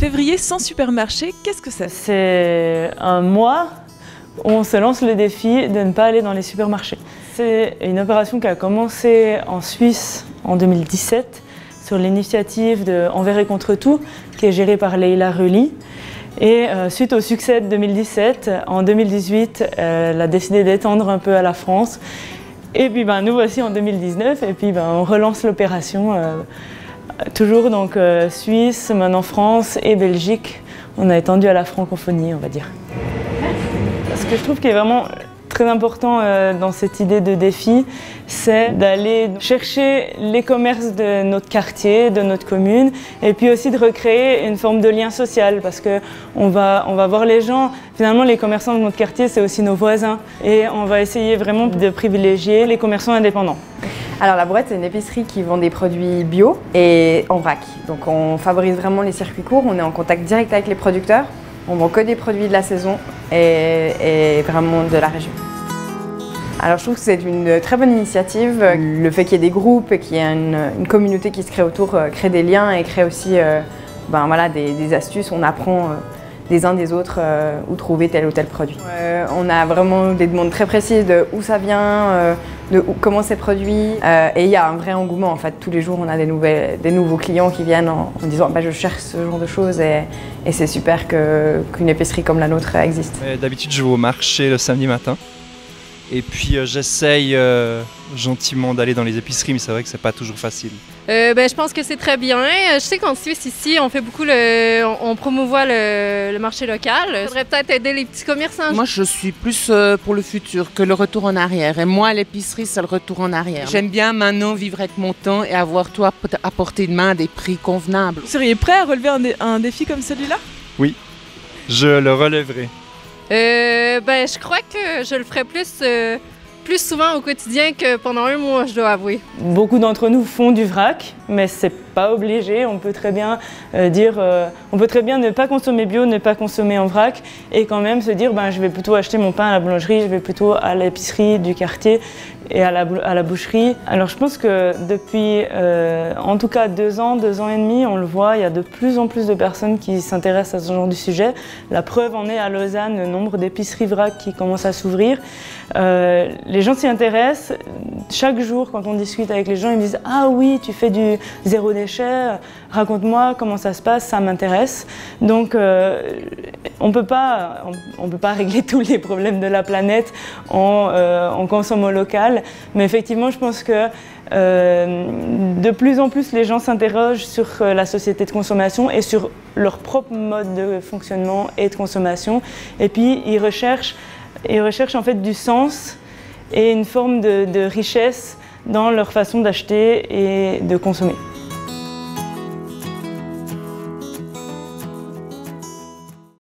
Février sans supermarché, qu'est-ce que c'est? C'est un mois où on se lance le défi de ne pas aller dans les supermarchés. C'est une opération qui a commencé en Suisse en 2017 sur l'initiative de Envers et contre tout, qui est gérée par Leila Rully. Et suite au succès de 2017, en 2018, elle a décidé d'étendre un peu à la France. Et puis nous voici en 2019 et puis on relance l'opération. Toujours donc Suisse, maintenant France et Belgique. On a étendu à la francophonie, on va dire. Ce que je trouve qui est vraiment très important dans cette idée de défi, c'est d'aller chercher les commerces de notre quartier, de notre commune, et puis aussi de recréer une forme de lien social, parce qu'on va voir les gens. Finalement, les commerçants de notre quartier, c'est aussi nos voisins, et on va essayer vraiment de privilégier les commerçants indépendants. Alors la Brouette, c'est une épicerie qui vend des produits bio et en vrac. Donc on favorise vraiment les circuits courts, on est en contact direct avec les producteurs. On vend que des produits de la saison et vraiment de la région. Alors je trouve que c'est une très bonne initiative. Le fait qu'il y ait des groupes et qu'il y ait une communauté qui se crée autour crée des liens et crée aussi des astuces. On apprend des uns des autres où trouver tel ou tel produit. On a vraiment des demandes très précises de où ça vient, comment c'est produit. Et il y a un vrai engouement en fait. Tous les jours on a des nouveaux clients qui viennent en disant je cherche ce genre de choses et c'est super qu'une épicerie comme la nôtre existe. D'habitude je vais au marché le samedi matin. Et puis j'essaye gentiment d'aller dans les épiceries, mais c'est vrai que c'est pas toujours facile. Je pense que c'est très bien. Je sais qu'en Suisse, ici, on fait beaucoup on promouvoit le marché local. Il faudrait peut-être aider les petits commerçants. Moi, je suis plus pour le futur que le retour en arrière. Et moi, l'épicerie, c'est le retour en arrière. J'aime bien maintenant vivre avec mon temps et avoir tout à portée de main à des prix convenables. Vous seriez prêt à relever un défi comme celui-là? Oui, je le relèverai. Je crois que je le ferai plus souvent au quotidien que pendant un mois, je dois avouer. Beaucoup d'entre nous font du vrac, mais c'est pas obligé. On peut très bien ne pas consommer bio, ne pas consommer en vrac et quand même se dire je vais plutôt acheter mon pain à la boulangerie, je vais plutôt à l'épicerie du quartier et à la boucherie. Alors je pense que depuis en tout cas 2 ans et demi, on le voit, il y a de plus en plus de personnes qui s'intéressent à ce genre de sujet. La preuve en est à Lausanne, le nombre d'épiceries vrac qui commencent à s'ouvrir. Les gens s'y intéressent. Chaque jour, quand on discute avec les gens, ils me disent « Ah oui, tu fais du zéro déchet, raconte-moi comment ça se passe, ça m'intéresse. » Donc on peut pas régler tous les problèmes de la planète en consommant local, mais effectivement, je pense que de plus en plus, les gens s'interrogent sur la société de consommation et sur leur propre mode de fonctionnement et de consommation. Et puis, ils recherchent en fait du sens et une forme de richesse dans leur façon d'acheter et de consommer.